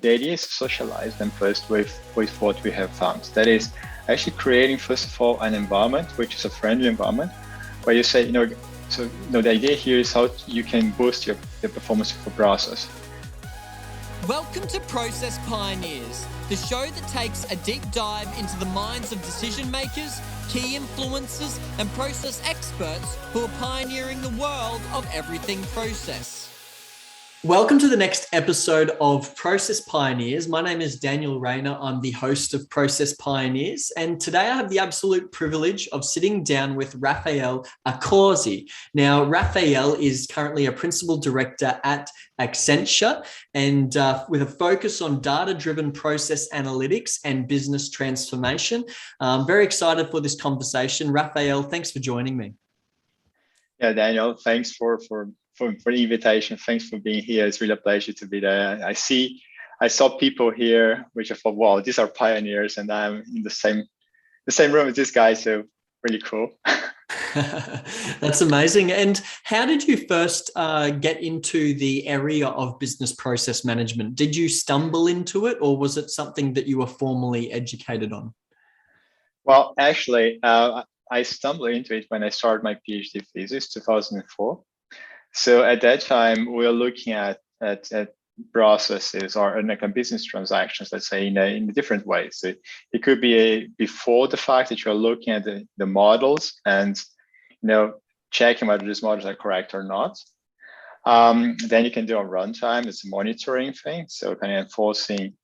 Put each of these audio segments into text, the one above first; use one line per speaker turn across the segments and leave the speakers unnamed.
the idea is to socialize them first with what we have found. That is actually creating, first of all, an environment which is a friendly environment where you say, the idea here is how you can boost your performance of a process.
Welcome to Process Pioneers, the show that takes a deep dive into the minds of decision makers, key influencers, and process experts who are pioneering the world of everything process. Welcome to the next episode of Process Pioneers. My name is Daniel Rayner. I'm the host of Process Pioneers. And today I have the absolute privilege of sitting down with Rafael Accorsi. Now, Rafael is currently a principal director at Accenture and with a focus on data-driven process analytics and business transformation. I'm very excited for this conversation. Rafael, thanks for joining me.
Yeah, Daniel, thanks for the invitation. Thanks for being here. It's really a pleasure to be there. I saw people here, which I thought, wow, these are pioneers, and I'm in the same room with this guy. So really cool.
That's amazing. And how did you first get into the area of business process management? Did you stumble into it, or was it something that you were formally educated on?
Well, actually, I stumbled into it when I started my PhD thesis, 2004. So at that time, we were looking at processes or like business transactions, let's say, in different ways. It could be before the fact that you're looking at the models and checking whether these models are correct or not. Then you can do a runtime. It's a monitoring thing, so kind of enforcing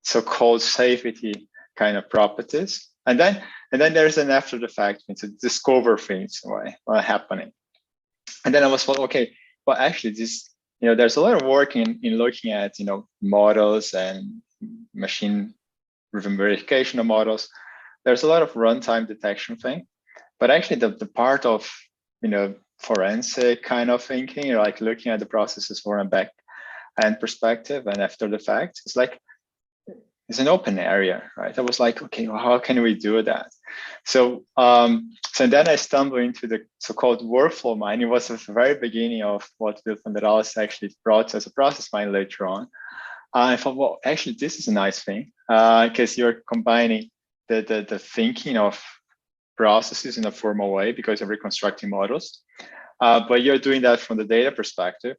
so-called safety kind of properties. And then there's an after the fact, to discover things what are happening. And then I was thought, okay, well, actually, there's a lot of work in looking at models and machine-driven verification of models. There's a lot of runtime detection thing, but actually the part of forensic kind of thinking, like looking at the processes from a back end perspective and after the fact, it's an open area, right? I was like, okay, well, how can we do that? So then I stumbled into the so-called workflow mine. It was at the very beginning of what Bill van der Waals actually brought as a process mine later on. I thought, well, actually, this is a nice thing because you're combining the thinking of processes in a formal way because you're reconstructing models, but you're doing that from the data perspective.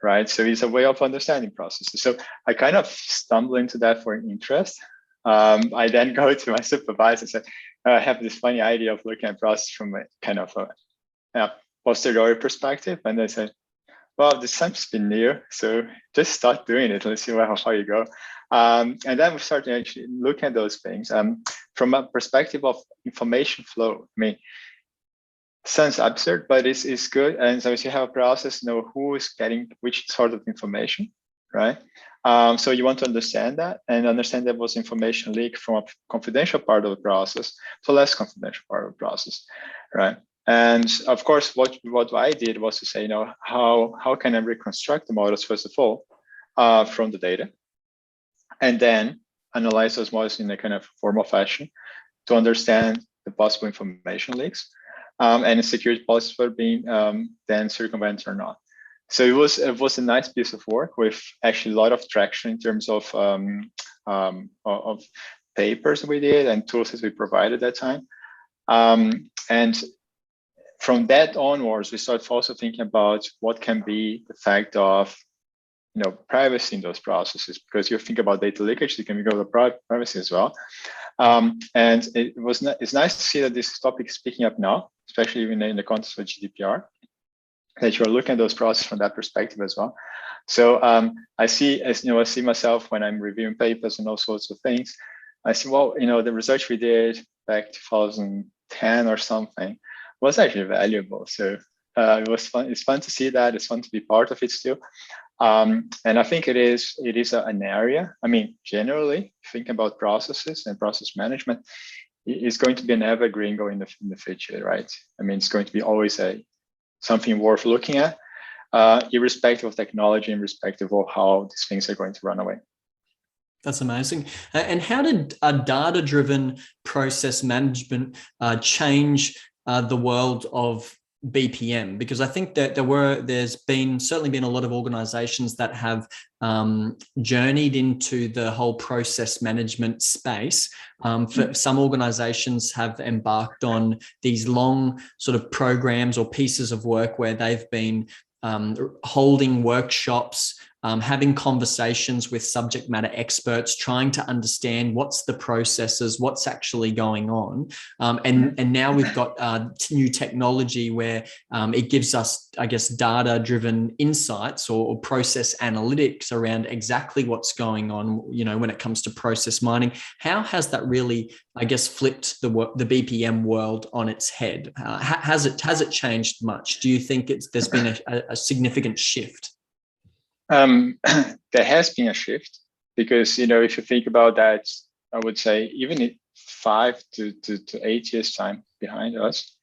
Right, so it's a way of understanding processes. So I kind of stumbled into that for an interest. I then go to my supervisor and say, I have this funny idea of looking at process from a kind of a posteriori perspective. And they said, well, this seems to be new, so just start doing it. Let's see how you go. And then we started actually looking at those things from a perspective of information flow. I mean, sounds absurd, but it's good. And so if you have a process, who is getting which sort of information, right? So you want to understand that and understand that was information leak from a confidential part of the process to less confidential part of the process, right? And of course, what I did was to say, how can I reconstruct the models, first of all, from the data, and then analyze those models in a kind of formal fashion to understand the possible information leaks. And security policies were being then circumvented or not. So it was a nice piece of work with actually a lot of traction in terms of papers we did and tools that we provided at that time. And from that onwards, we started also thinking about what can be the fact of privacy in those processes, because you think about data leakage, it can go to privacy as well. And it's nice to see that this topic is picking up now, especially even in the context of GDPR, that you're looking at those processes from that perspective as well. So I see myself when I'm reviewing papers and all sorts of things. I see, well, the research we did back 2010 or something was actually valuable. So it was fun. It's fun to see that. It's fun to be part of it still. And I think it is an area. I mean, generally, thinking about processes and process management is going to be an evergreen going in the future, right? I mean, it's going to be always something worth looking at, irrespective of technology, irrespective of how these things are going to run away.
That's amazing. And how did a data-driven process management change the world of
BPM? Because I think that there's certainly been a lot of organizations that have journeyed into the whole process management space. For some organizations have embarked on these long sort of programs or pieces of work where they've been holding workshops, having conversations with subject matter experts, trying to understand what's the processes, what's actually going on. And now we've got new technology where it gives us, I guess, data-driven insights or process analytics around exactly what's going on, when it comes to process mining. How has that really, I guess, flipped the BPM world on its head? Has it changed much? Do you think there's been a significant shift?
There has been a shift because, if you think about that, I would say even in 5 to 8 years time behind us,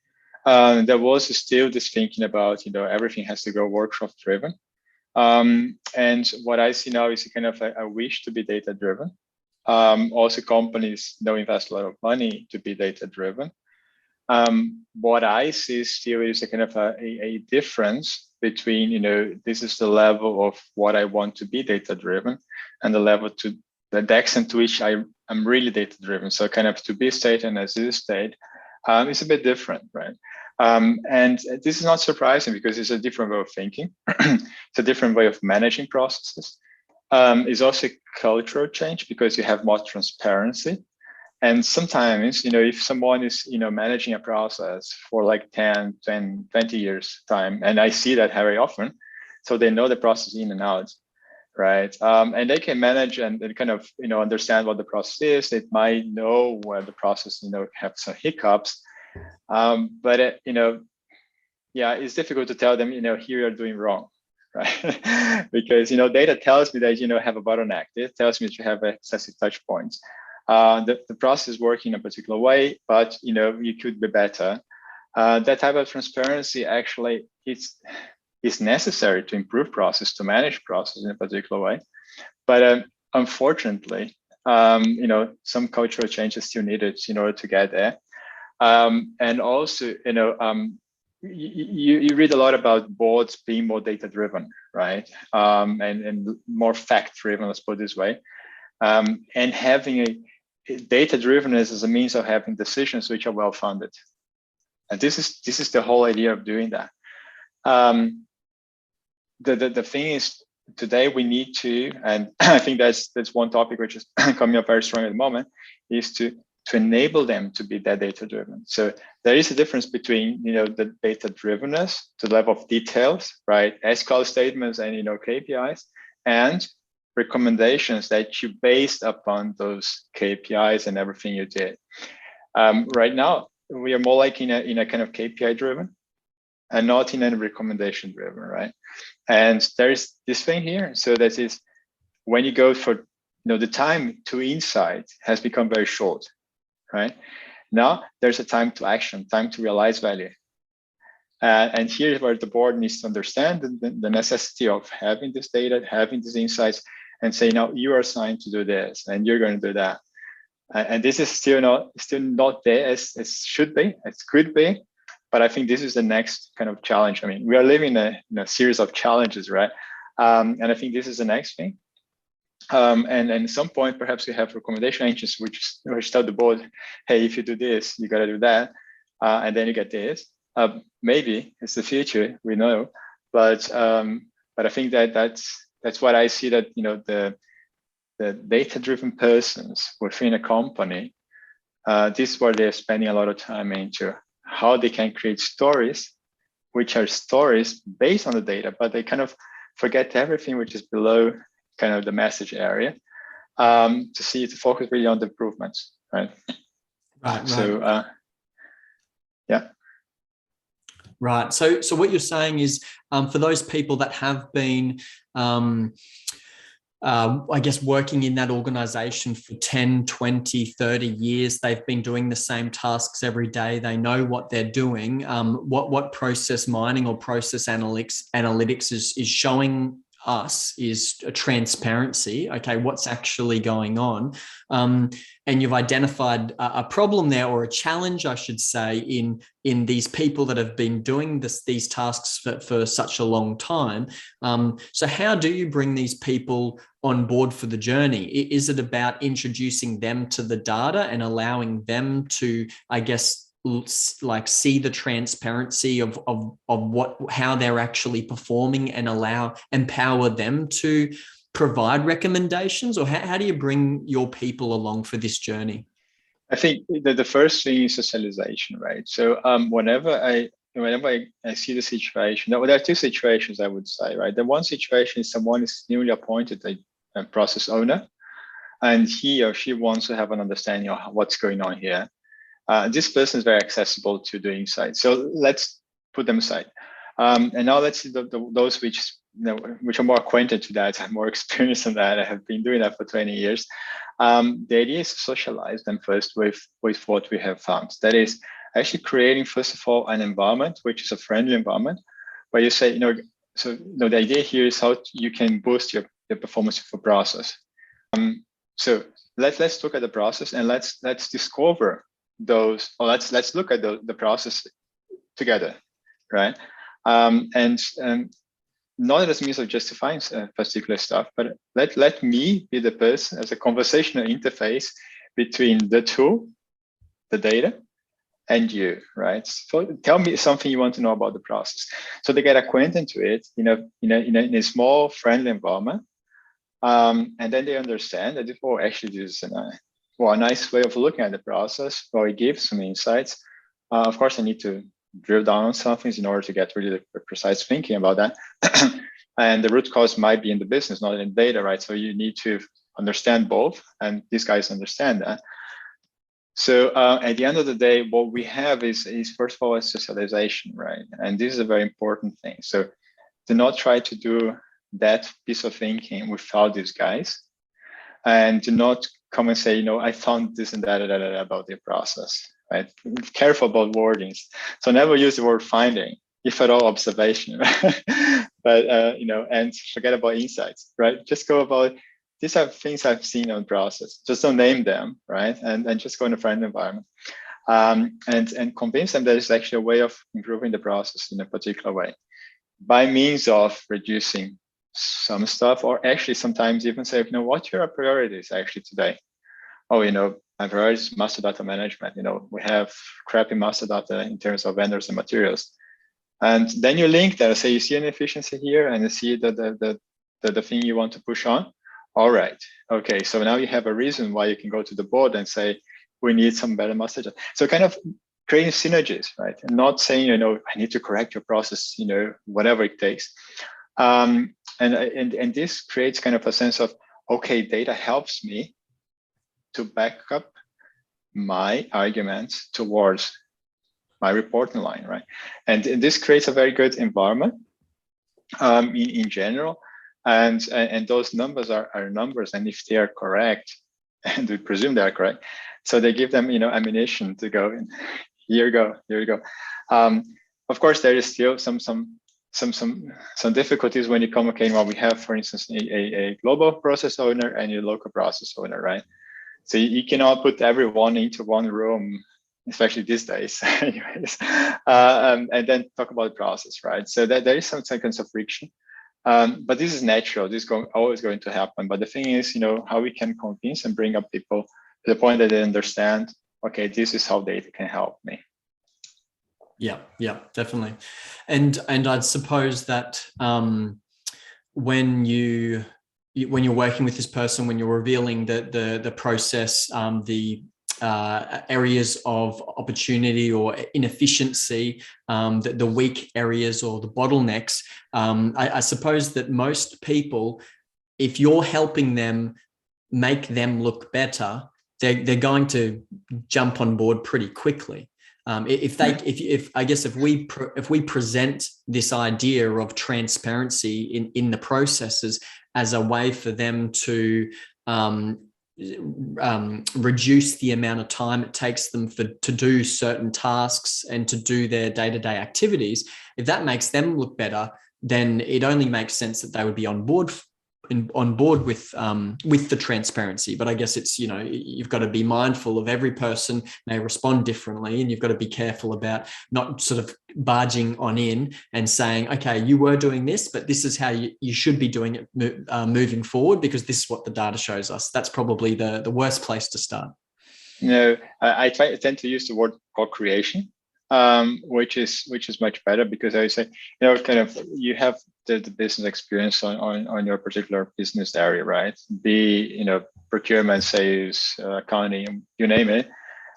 there was still this thinking about, everything has to go workshop driven. And what I see now is a kind of a wish to be data driven. Also, companies don't invest a lot of money to be data driven. What I see still is a kind of a difference between, this is the level of what I want to be data driven and the level to the extent to which I'm really data driven. So kind of to be state and as is state is a bit different, right? And this is not surprising because it's a different way of thinking. It's a different way of managing processes. It's also a cultural change because you have more transparency. And sometimes, if someone is, managing a process for like 10, 20 years time, and I see that very often, so they know the process in and out, right? And they can manage and kind of, understand what the process is. They might know where the process, have some hiccups. But, it's difficult to tell them, here you're doing wrong, right? Because, data tells me that, have a bottleneck. It tells me that you have excessive touch points. The process is working in a particular way, but you could be better. That type of transparency actually is necessary to improve process, to manage process in a particular way. But unfortunately, some cultural changes still needed in order to get there. And also, you read a lot about boards being more data driven, right? And more fact driven, let's put it this way. And having a data drivenness as a means of having decisions which are well funded, and this is the whole idea of doing that. The thing is, today we need to, and I think that's one topic which is coming up very strong at the moment, is to enable them to be that data driven. So there is a difference between the data drivenness to the level of details, right? SQL statements and KPIs, and recommendations that you based upon those KPIs and everything you did. Right now, we are more like in a kind of KPI driven and not in a recommendation driven, right? And there's this thing here. So that is when you go for, the time to insight has become very short, right? Now there's a time to action, time to realize value. And here's where the board needs to understand the necessity of having this data, having these insights, and say, now you are assigned to do this, and you're going to do that. And this is still not there as it should be, it could be, but I think this is the next kind of challenge. I mean, we are living in a series of challenges, right? And I think this is the next thing. And at some point, perhaps we have recommendation engines which tell the board, hey, if you do this, you got to do that, and then you get this. Maybe it's the future, we know, but I think that's what I see, that the data-driven persons within a company, this is where they're spending a lot of time into how they can create stories, which are stories based on the data, but they kind of forget everything which is below kind of the message area, to focus really on the improvements, right?
Right.
So, yeah.
Right. So what you're saying is, for those people that have been, I guess, working in that organization for 10, 20, 30 years, they've been doing the same tasks every day. They know what they're doing. What process mining or process analytics is showing us is a transparency. Okay, what's actually going on? And you've identified a problem there, or a challenge, I should say, in these people that have been doing these tasks for such a long time. So how do you bring these people on board for the journey? Is it about introducing them to the data and allowing them to, I guess, like see the transparency of how they're actually performing and empower them to provide recommendations? Or how do you bring your people along for this journey?
I think the first thing is socialization, right? So whenever I see the situation, there are two situations I would say, right? The one situation is someone is newly appointed a process owner, and he or she wants to have an understanding of what's going on here. This person is very accessible to the insight. So let's put them aside. And now let's see those which are more acquainted to that, have more experience in that. I have been doing that for 20 years. The idea is to socialize them first with what we have found. That is actually creating, first of all, an environment which is a friendly environment, where you say, the idea here is how you can boost your performance of a process. So let's look at the process, and let's discover those, or let's look at the process together, right? And not as a means of justifying particular stuff, but let me be the person as a conversational interface between the tool, the data, and you, right? So tell me something you want to know about the process. So they get acquainted to it in a small, friendly environment, and then they understand that, actually, this is a nice way of looking at the process, or it gives some insights. Of course, I need to drill down on some things in order to get really the precise thinking about that. And the root cause might be in the business, not in data, right? So you need to understand both, and these guys understand that. So at the end of the day, what we have is first of all, a socialization, right? And this is a very important thing. So do not try to do that piece of thinking without these guys, and do not come and say, I found this and that about the process, right? Careful about wordings. So never use the word finding, if at all observation, but, and forget about insights, right? Just go about, these are things I've seen on process. Just don't name them, right? And just go in a friendly environment, and convince them that it's actually a way of improving the process in a particular way, by means of reducing some stuff, or actually sometimes even say, what are your priorities actually today? Oh, my priorities is master data management. We have crappy master data in terms of vendors and materials. And then you link that, say you see an efficiency here, and you see the thing you want to push on. All right, okay, so now you have a reason why you can go to the board and say, we need some better master data. So kind of creating synergies, right? And not saying, I need to correct your process, whatever it takes. And this creates kind of a sense of, okay, data helps me to back up my arguments towards my reporting line, right? And this creates a very good environment in general. And those numbers are numbers, and if they are correct, and we presume they are correct, so they give them ammunition to go in. Here you go. Of course, there is still some difficulties when you come. Okay, well, we have, for instance, a global process owner and a local process owner, right? So you cannot put everyone into one room, especially these days, anyways, and then talk about the process, right? So there is some seconds of friction. But this is natural. This is always going to happen. But the thing is, how we can convince and bring up people to the point that they understand, okay, this is how data can help me.
Yeah, definitely. And I'd suppose that when you're working with this person, when you're revealing the process, the areas of opportunity or inefficiency, the weak areas or the bottlenecks, I suppose that most people, if you're helping them make them look better, they're going to jump on board pretty quickly. If we present this idea of transparency in the processes as a way for them to reduce the amount of time it takes them to do certain tasks and to do their day-to-day activities, if that makes them look better, then it only makes sense that they would be on board with the transparency. But I guess it's, you've got to be mindful of every person may respond differently, and you've got to be careful about not sort of barging on in and saying, okay, you were doing this, but this is how you should be doing it moving forward, because this is what the data shows us. That's probably the worst place to start.
I tend to use the word co-creation, which is much better, because I say, kind of, you have the business experience on your particular business area, right? Be, procurement, sales, accounting, you name it,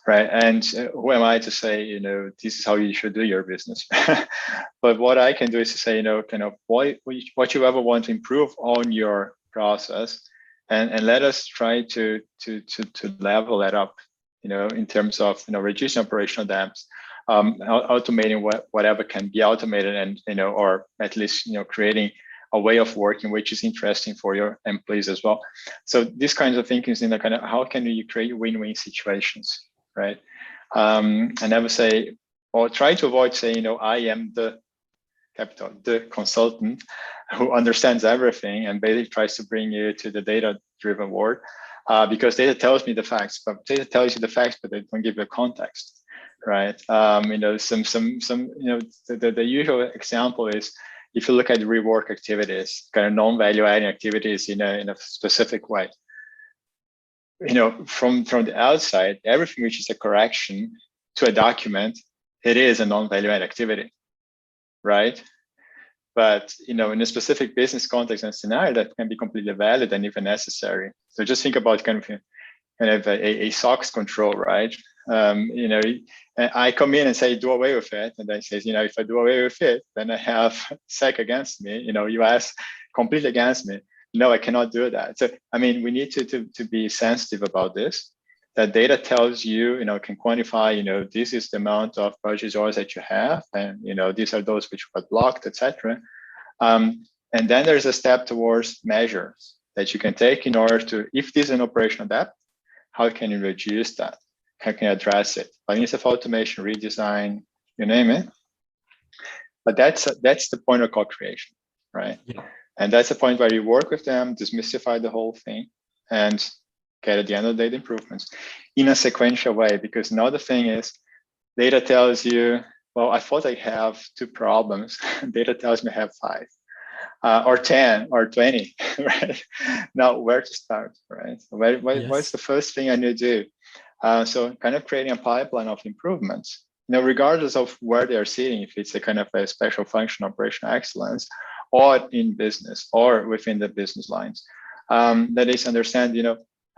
right? And who am I to say, this is how you should do your business? But what I can do is to say, kind of what you ever want to improve on your process, and let us try to level that up, in terms of, reducing operational depths, automating whatever can be automated, and, or at least, creating a way of working which is interesting for your employees as well. So these kinds of thinking is, kind of, how can you create win-win situations, right? I never say, or try to avoid saying, I am the consultant who understands everything and basically tries to bring you to the data-driven world, because data tells me the facts, but data tells you the facts, but they don't give you context, right? The usual example is, if you look at rework activities, kind of non-value adding activities in a specific way, from the outside, everything which is a correction to a document, it is a non-value add activity, right? But, in a specific business context and scenario, that can be completely valid and even necessary. So just think about kind of a SOX control, right? I come in and say, do away with it. And then it says, if I do away with it, then I have SEC against me, US completely against me. No, I cannot do that. So, we need to be sensitive about this. That data tells you, can quantify, this is the amount of purchase orders that you have, and, these are those which got blocked, etc. And then there's a step towards measures that you can take in order to, if this is an operational debt, how can you reduce that? How can you address it? By means of automation, redesign, you name it. But that's the point of co-creation, right? Yeah. And that's the point where you work with them, demystify the whole thing, and get at the end of the day the improvements in a sequential way. Because now the thing is, data tells you, well, I thought I have 2 problems. Data tells me I have 5, or 10, or 20, right? Now, where to start, right? What's the first thing I need to do? So kind of creating a pipeline of improvements, regardless of where they are sitting, if it's a kind of a special function, operational excellence, or in business, or within the business lines. That is, understand,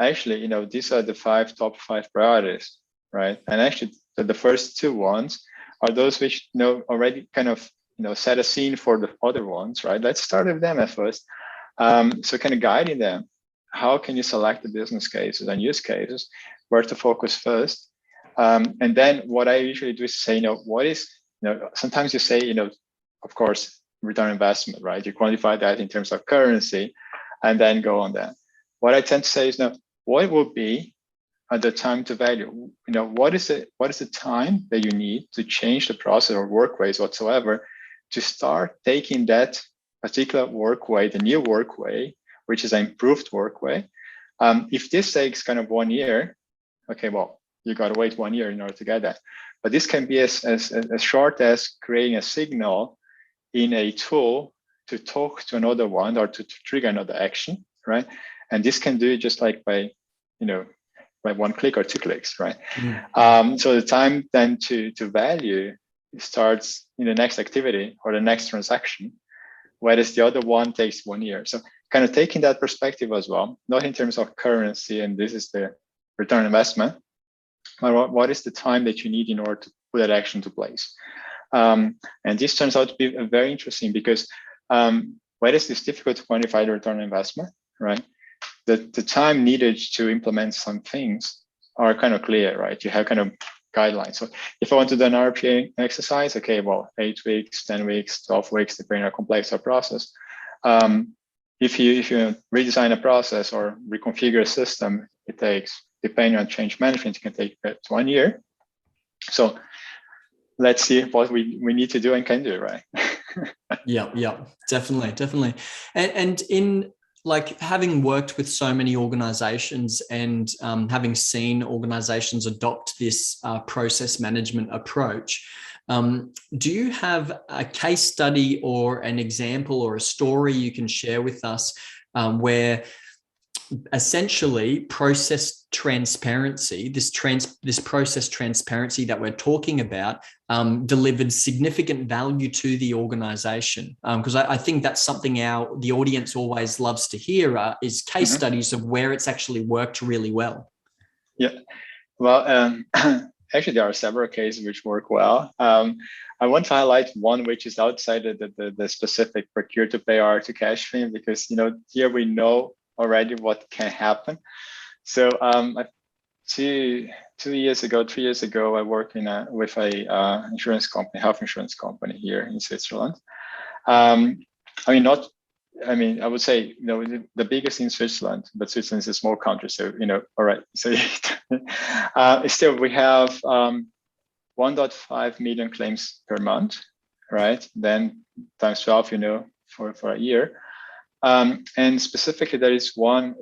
actually, these are the top 5 priorities, right? And actually, the first 2 ones are those which, already kind of, set a scene for the other ones, right? Let's start with them at first. So kind of guiding them. How can you select the business cases and use cases, where to focus first? And then what I usually do is say, what is, sometimes you say, of course, return on investment, right? You quantify that in terms of currency, and then go on that. What I tend to say is, what will be at the time to value? What is the time that you need to change the process or workways whatsoever to start taking that particular workway, the new workway, which is an improved workway. If this takes kind of 1 year, okay, well, you got to wait 1 year in order to get that. But this can be as short as creating a signal in a tool to talk to another one, or to trigger another action, right? And this can do it just like by 1 click or 2 clicks, right? Mm-hmm. So the time then to value starts in the next activity or the next transaction, whereas the other one takes 1 year. So kind of taking that perspective as well, not in terms of currency, and this is the return on investment, but what is the time that you need in order to put that action to place? And this turns out to be very interesting, because whereas it's difficult to quantify the return on investment, right? The time needed to implement some things are kind of clear, right? You have kind of guidelines. So if I want to do an RPA exercise, okay, well, 8 weeks, 10 weeks, 12 weeks, depending on how complex our process. If you redesign a process or reconfigure a system, it takes, depending on change management, it can take 1 year. So let's see what we need to do and can do, right?
Yeah, definitely. And in like having worked with so many organizations and having seen organizations adopt this process management approach, do you have a case study or an example or a story you can share with us where essentially process transparency, this process transparency that we're talking about, delivered significant value to the organization? Because I think that's something the audience always loves to hear is case studies of where it's actually worked really well.
Yeah, well, actually there are several cases which work well. I want to highlight one which is outside the specific procure to pay or to cash theme, because here we know already what can happen. So 3 years ago, I worked with a insurance company, health insurance company here in Switzerland. I would say the biggest in Switzerland, but Switzerland is a small country, so all right. So still we have 1.5 million claims per month, right? Then times 12, for a year. And specifically, there is one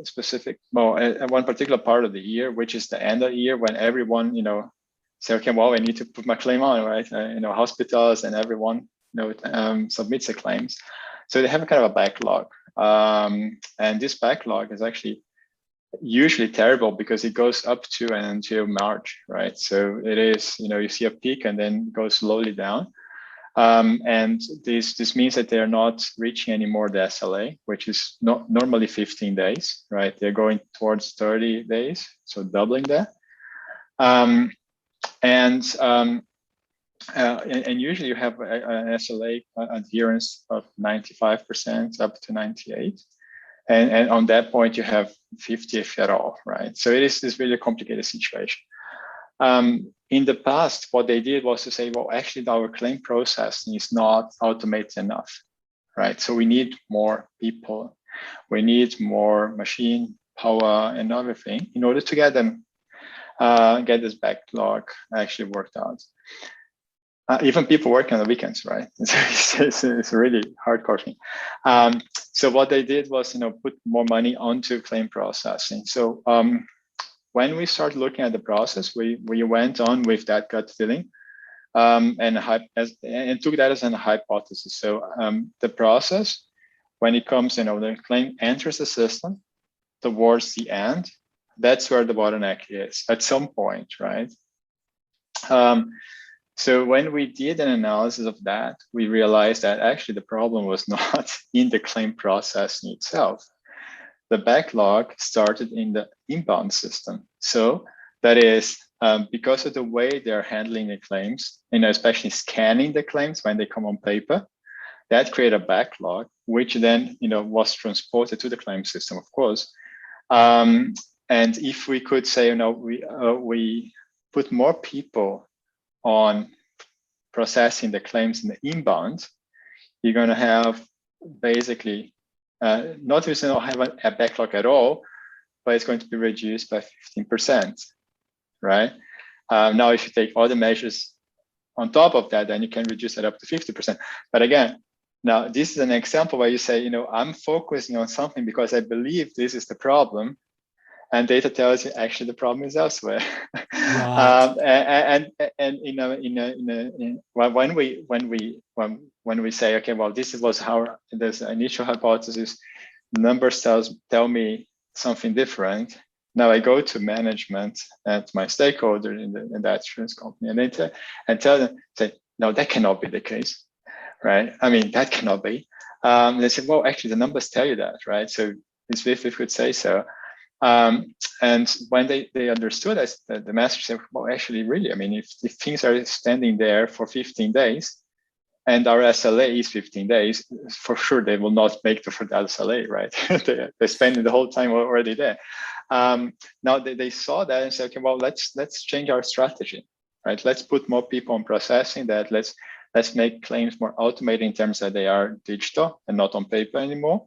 particular part of the year, which is the end of the year when everyone, say, okay, well, I need to put my claim on, right? Hospitals and everyone, submits the claims. So they have a kind of a backlog. And this backlog is actually usually terrible because it goes up to and until March, right? So it is, you see a peak and then goes slowly down. And this means that they're not reaching anymore the SLA, which is not normally 15 days, right? They're going towards 30 days, so doubling that. And usually you have an SLA adherence of 95% up to 98%. And on that point, you have 50 if at all, right? So it is this really complicated situation. In the past, what they did was to say, well, actually, our claim processing is not automated enough, right? So we need more people, we need more machine power and everything in order to get this backlog actually worked out. Even people working on the weekends, right? It's really hardcore thing. So what they did was, put more money onto claim processing. So when we started looking at the process, we went on with that gut feeling and took that as a hypothesis. So the process, when it comes, the claim enters the system towards the end, that's where the bottleneck is at some point, right? So when we did an analysis of that, we realized that actually the problem was not in the claim processing itself. The backlog started in the inbound system. So that is because of the way they're handling the claims, especially scanning the claims when they come on paper, that created a backlog, which then, was transported to the claim system, of course. And if we could say, we put more people on processing the claims in the inbound, you're going to have basically not just have a backlog at all, but it's going to be reduced by 15%, right? Now, if you take all the measures on top of that, then you can reduce it up to 50%. But again, now this is an example where you say, I'm focusing on something because I believe this is the problem, and data tells you actually the problem is elsewhere. Right. When we say, okay, well, this was how this initial hypothesis, numbers tell me something different. Now I go to management and my stakeholder in that insurance company, and tell them, say, no, that cannot be the case, right? I mean, that cannot be. They say, well, actually, the numbers tell you that, right? So it's if we could say so. And when they understood us, the message said, well, actually, really, I mean, if things are standing there for 15 days and our SLA is 15 days, for sure, they will not make the for that SLA, right? They're spending the whole time already there. Now they saw that and said, okay, well, let's change our strategy, right? Let's put more people on processing that. Let's make claims more automated in terms that they are digital and not on paper anymore.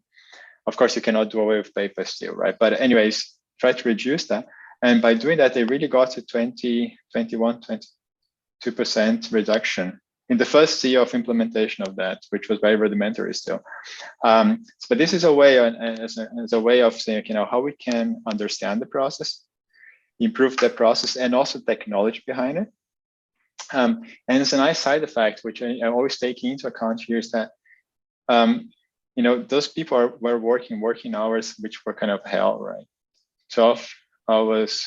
Of course, you cannot do away with paper still, right? But anyways, try to reduce that. And by doing that, they really got to 22% reduction in the first year of implementation of that, which was very rudimentary still. But this is a way, as a way of saying, how we can understand the process, improve that process, and also technology behind it. And it's a nice side effect, which I always take into account here, is that those people were working hours which were kind of hell, right? 12 hours,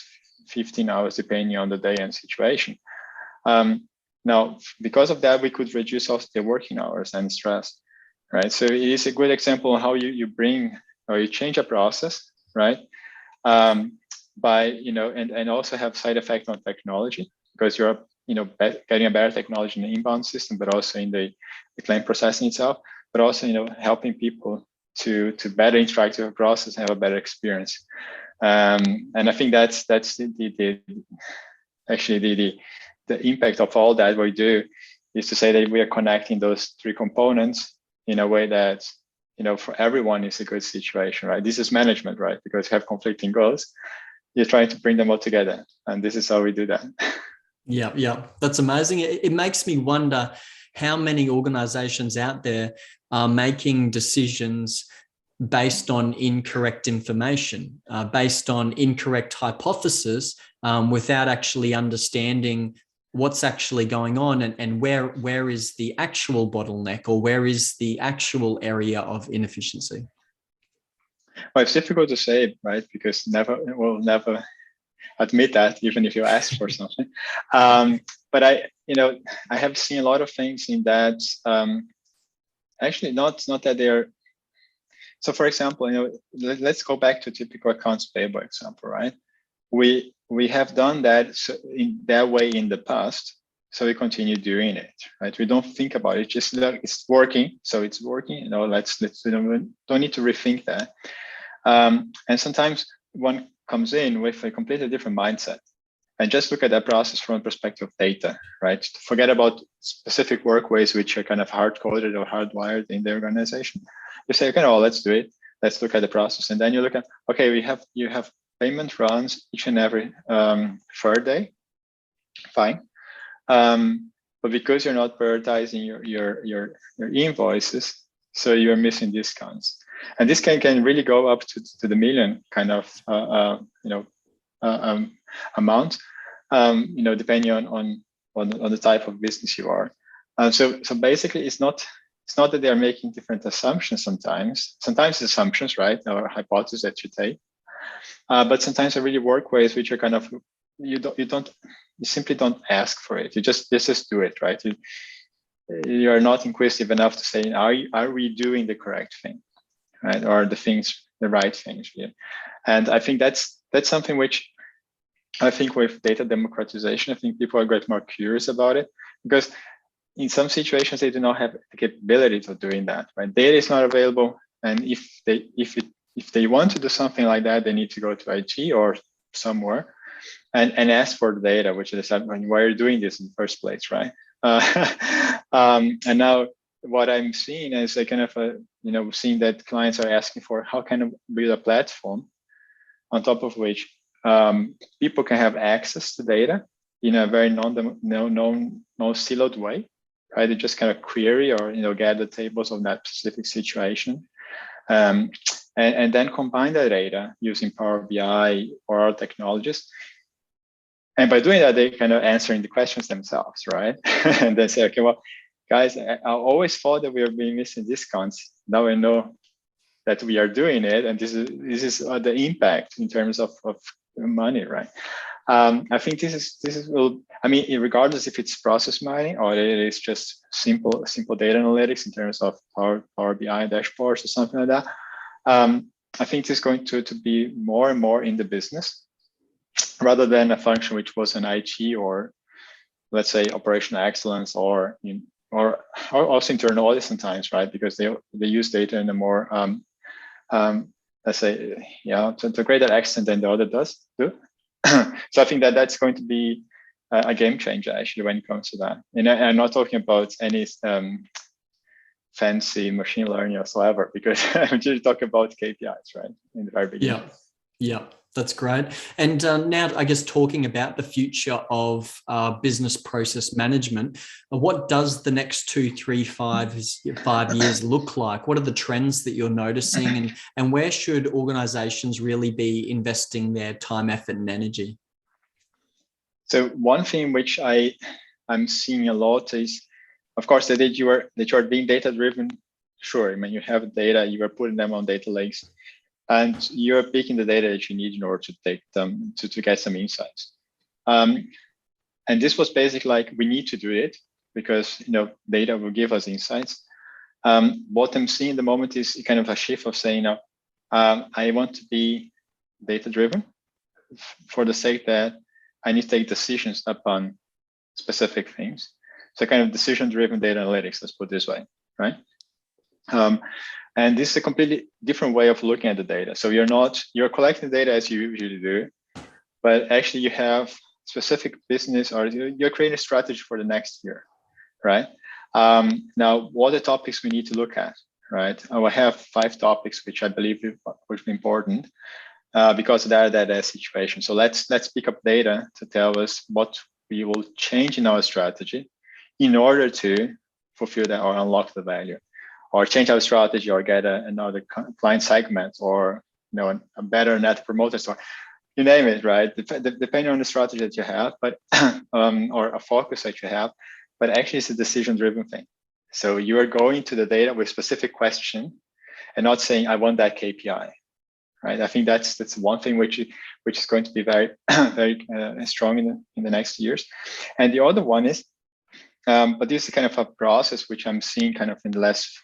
15 hours, depending on the day and situation. Now, because of that, we could reduce also the working hours and stress, right? So it is a good example of how you bring or you change a process, right? By, and also have side effect on technology, because you're, getting a better technology in the inbound system, but also in the claim processing itself, but also, helping people to better interact with the process and have a better experience. And I think that's the impact of all that we do, is to say that we are connecting those three components in a way that, for everyone is a good situation, right? This is management, right? Because you have conflicting goals, you're trying to bring them all together. And this is how we do that.
Yeah. That's amazing. It makes me wonder how many organizations out there are making decisions based on incorrect information, based on incorrect hypothesis, without actually understanding what's actually going on and where is the actual bottleneck, or where is the actual area of inefficiency.
Well, it's difficult to say, right? Because we'll never admit that, even if you ask for something. But I have seen a lot of things in that. Actually, not that they're. So, for example, let's go back to typical accounts payable example, right? We have done that in that way in the past, so we continue doing it, right? We don't think about it; just it's working, so it's working. Let's don't need to rethink that. And sometimes one comes in with a completely different mindset and just look at that process from a perspective of data, right? Forget about specific workways which are kind of hard-coded or hardwired in the organization. You say, okay, well, let's do it. Let's look at the process. And then you look at, okay, you have payment runs each and every third day. Fine. But because you're not prioritizing your invoices, so you're missing discounts. And this can really go up to the million kind of amount, depending on the type of business you are. So basically, it's not that they are making different assumptions. Sometimes assumptions, right, or hypotheses that you take, but sometimes there are really workways which are kind of you simply don't ask for it. You just do it, right? You are not inquisitive enough to say, are we doing the correct thing, right, or the right things? Yeah. And I think that's something which I think with data democratization, I think people are get more curious about it, because in some situations they do not have the capability of doing that, right? Data is not available, and if they want to do something like that, they need to go to IT or somewhere and ask for the data, which is why you're doing this in the first place, right? And now what I'm seeing is a kind of seeing that clients are asking for how can I build a platform on top of which people can have access to data in a very non-siloed way, right? They just kind of query or gather tables of that specific situation, and then combine the data using Power BI or other technologies. And by doing that, they kind of answering the questions themselves, right? And then say, okay, well, guys, I always thought that we were being missing discounts. Now I know that we are doing it, and this is the impact in terms of money, right? I think this will. I mean, regardless if it's process mining or it is just simple data analytics in terms of Power BI dashboards or something like that. I think it's going to be more and more in the business, rather than a function which was an IT or, let's say, operational excellence or also internal audit sometimes, right? Because they use data in a more let's say, to a greater extent than the audit does do. So I think that's going to be a game changer actually when it comes to that. And I'm not talking about any fancy machine learning whatsoever, because I'm just talking about KPIs, right, in the very beginning.
Yeah. That's great. And now, I guess, talking about the future of business process management, what does the next 2, 3, 5 years look like? What are the trends that you're noticing, and where should organizations really be investing their time, effort, and energy?
So one thing which I'm seeing a lot is, of course, that you are being data driven. Sure, I mean, you have data, you are putting them on data lakes, and you're picking the data that you need in order to take them to get some insights. And this was basically like, we need to do it because data will give us insights. What I'm seeing at the moment is kind of a shift of saying, I want to be data driven for the sake that I need to take decisions upon specific things. So kind of decision driven data analytics, let's put it this way, right? And this is a completely different way of looking at the data. So you're collecting data as you usually do, but actually you have specific business, or you're creating a strategy for the next year, right? Now, what are the topics we need to look at, right? I have 5 topics which I believe would be important because of that situation. So let's pick up data to tell us what we will change in our strategy in order to fulfill that or unlock the value, or change our strategy, or get another client segment, or a better net promoter score, you name it, right? Depending on the strategy that you have, but or a focus that you have, but actually it's a decision-driven thing. So you are going to the data with specific question, and not saying I want that KPI, right? I think that's one thing which is going to be very very strong in the next years. And the other one is, but this is kind of a process which I'm seeing kind of in the last,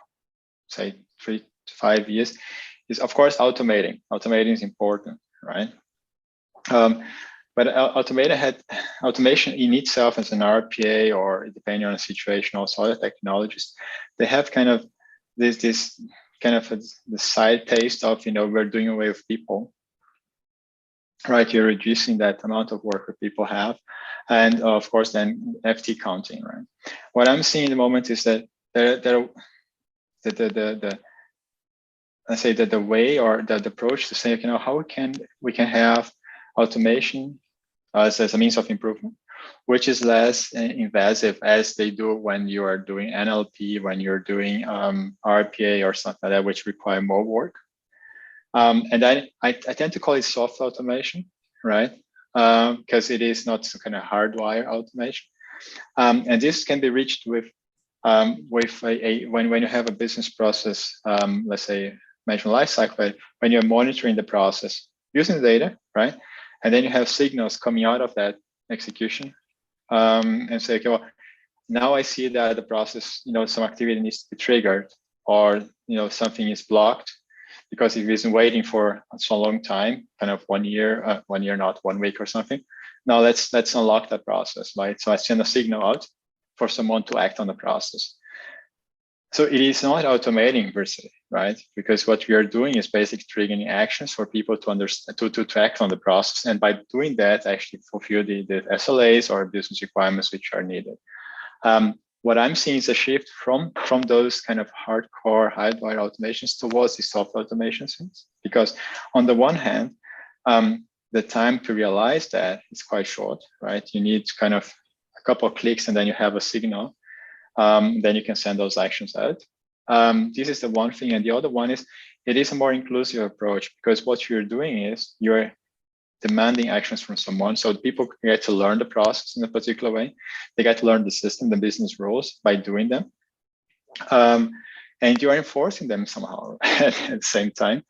say, 3 to 5 years, is of course automating. Automating is important, right? But automation in itself as an RPA, or depending on the situation, also other technologies, they have kind of this kind of the side taste of, we're doing away with people, right? You're reducing that amount of work that people have, and of course then FT counting, right? What I'm seeing at the moment is that let's say that the way, or the approach to say, how we can have automation as a means of improvement, which is less invasive as they do when you are doing NLP, when you're doing RPA or something like that, which require more work. And I tend to call it soft automation, right? Because it is not some kind of hardwire automation. And this can be reached with when you have a business process, let's say management lifecycle, when you're monitoring the process using the data, right? And then you have signals coming out of that execution, and say, okay, well, now I see that the process, some activity needs to be triggered, or something is blocked because it isn't waiting for so long time, kind of 1 year, 1 year, not 1 week or something. Now let's unlock that process, right? So I send a signal out for someone to act on the process. So it is not automating per se, right? Because what we are doing is basically triggering actions for people to understand, to act on the process, and by doing that, actually fulfill the SLAs or business requirements which are needed. What I'm seeing is a shift from those kind of hardcore hardwire automations towards the soft automations, because on the one hand, the time to realize that is quite short, right? You need kind of a couple of clicks, and then you have a signal. Then you can send those actions out. This is the one thing. And the other one is, it is a more inclusive approach, because what you're doing is you're demanding actions from someone. So people get to learn the process in a particular way. They get to learn the system, the business rules by doing them. And you're enforcing them somehow at the same time.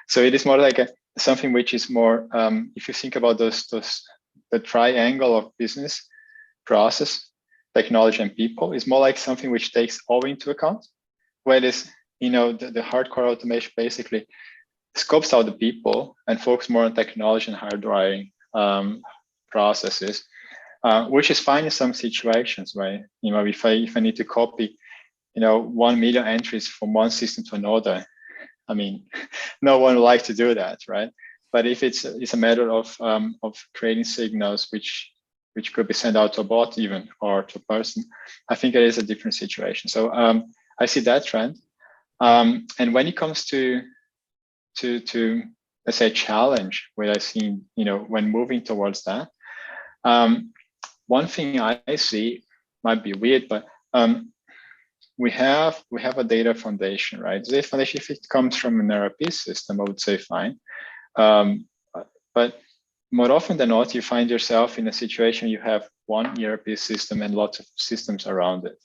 So it is more like something which is more, if you think about the triangle of business, process, technology, and people, is more like something which takes all into account. Whereas, the hardcore automation basically scopes out the people and focus more on technology and hardwiring processes, which is fine in some situations, right? If I need to copy, 1 million entries from one system to another, I mean, no one would like to do that, right? But if it's a matter of creating signals which could be sent out to a bot even, or to a person, I think it is a different situation. So I see that trend. And when it comes to let's let's say, challenge what I see, when moving towards that. One thing I see might be weird, but we have a data foundation, right? The data foundation, if it comes from an ERP system, I would say fine. But more often than not, you find yourself in a situation you have one ERP system and lots of systems around it.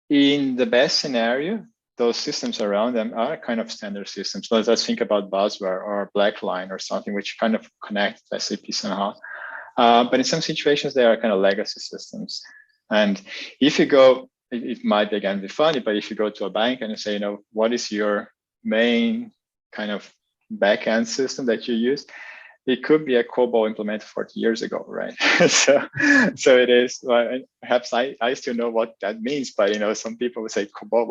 In the best scenario, those systems around them are kind of standard systems. So let's think about Buzzword or Blackline or something which kind of connect SAP somehow. But in some situations, they are kind of legacy systems. And if you go, it might again be funny, but if you go to a bank and you say, what is your main kind of backend system that you use? It could be a COBOL implemented 40 years ago, right? so it is. Well, perhaps I still know what that means, but some people would say COBOL.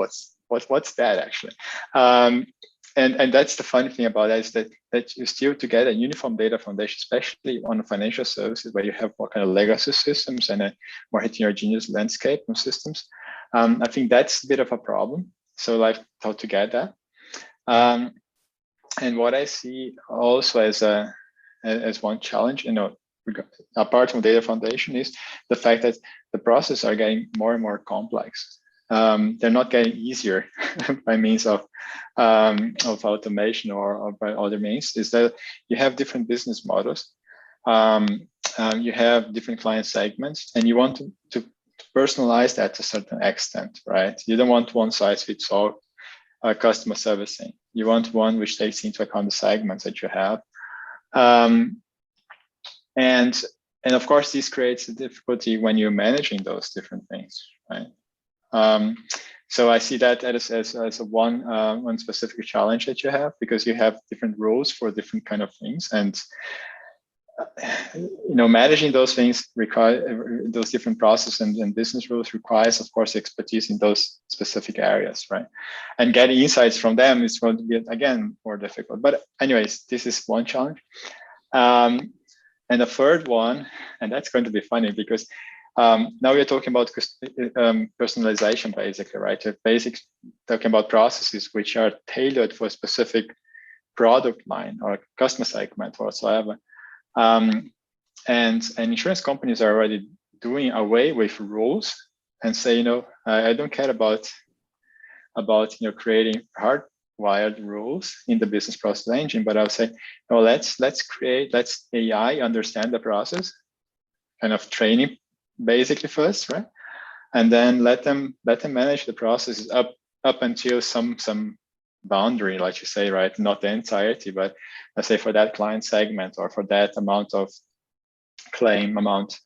What's that actually? And that's the funny thing about that, is that you still to get a uniform data foundation, especially on financial services where you have more kind of legacy systems and a more heterogeneous landscape of systems. I think that's a bit of a problem. So like how to get that. And what I see also as one challenge, apart from data foundation, is the fact that the processes are getting more and more complex. They're not getting easier by means of automation or by other means. Is that you have different business models, you have different client segments, and you want to personalize that to a certain extent, right? You don't want one size fits all customer servicing. You want one which takes into account the segments that you have. And of course, this creates a difficulty when you're managing those different things, right? So I see that as a one specific challenge that you have, because you have different rules for different kind of things, and managing those things require those different processes and business rules requires, of course, expertise in those specific areas, right? And getting insights from them is going to be again more difficult. But anyways, this is one challenge. And the third one, and that's going to be funny because now we're talking about personalization, basically, right? Talking about processes which are tailored for a specific product line or customer segment whatsoever. And insurance companies are already doing away with rules and say, I don't care about creating hardwired rules in the business process engine, but I'll say, no, let's AI understand the process, kind of training basically first, right? And then let them manage the processes up until some boundary, like you say, right? Not the entirety, but let's say for that client segment or for that amount of claim amount,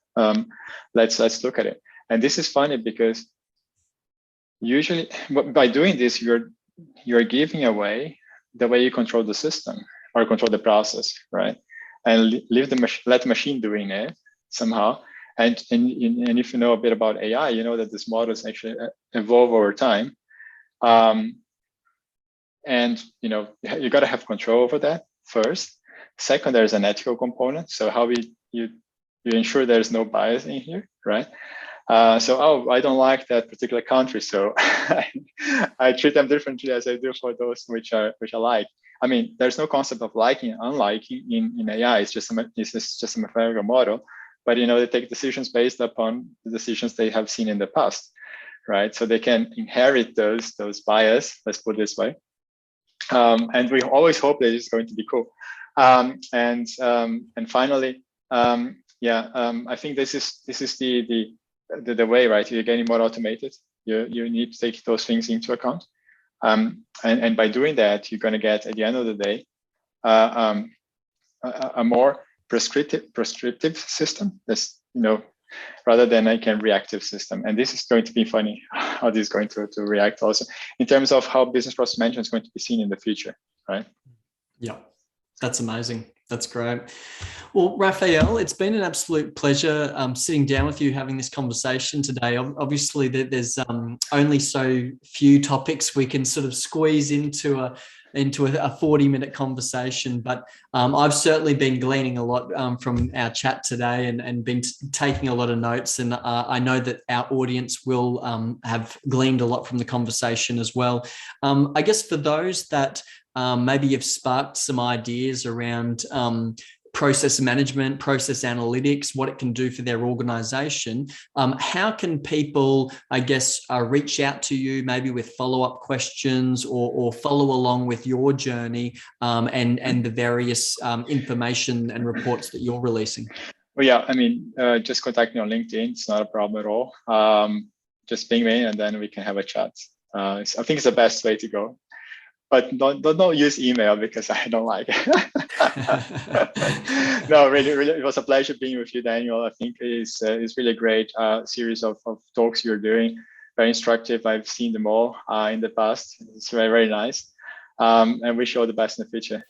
let's look at it. And this is funny because usually by doing this, you're giving away the way you control the system or control the process, right? And let the machine doing it somehow. And if you know a bit about AI, you know that these models actually evolve over time. And you got to have control over that first. Second, there's an ethical component. So how you ensure there's no bias in here, right? I don't like that particular country, so I treat them differently as I do for those which I like. I mean, there's no concept of liking and unliking in AI. It's just a mathematical model. But they take decisions based upon the decisions they have seen in the past, right? So they can inherit those bias, let's put it this way. And we always hope that it's going to be cool. And finally, I think this is the way, right? You're getting more automated. You need to take those things into account. And by doing that, you're going to get, at the end of the day, a more prescriptive system that's, rather than a reactive system. And this is going to be funny how this is going to react also in terms of how business process management is going to be seen in the future, right?
Yeah, that's amazing. That's great. Well, Rafael, it's been an absolute pleasure sitting down with you, having this conversation today. Obviously, there's only so few topics we can sort of squeeze into a 40-minute conversation, but I've certainly been gleaning a lot from our chat today and been taking a lot of notes, and I know that our audience will have gleaned a lot from the conversation as well. I guess for those that maybe you've sparked some ideas around process management, process analytics, what it can do for their organization. How can people, I guess, reach out to you maybe with follow-up questions or follow along with your journey and the various information and reports that you're releasing?
Well, yeah, I mean, just contact me on LinkedIn. It's not a problem at all. Just ping me and then we can have a chat. I think it's the best way to go. But don't use email because I don't like it. No, really, it was a pleasure being with you, Daniel. I think it's really great series of talks you're doing. Very instructive. I've seen them all in the past. It's very, very nice. And wish you all the best in the future.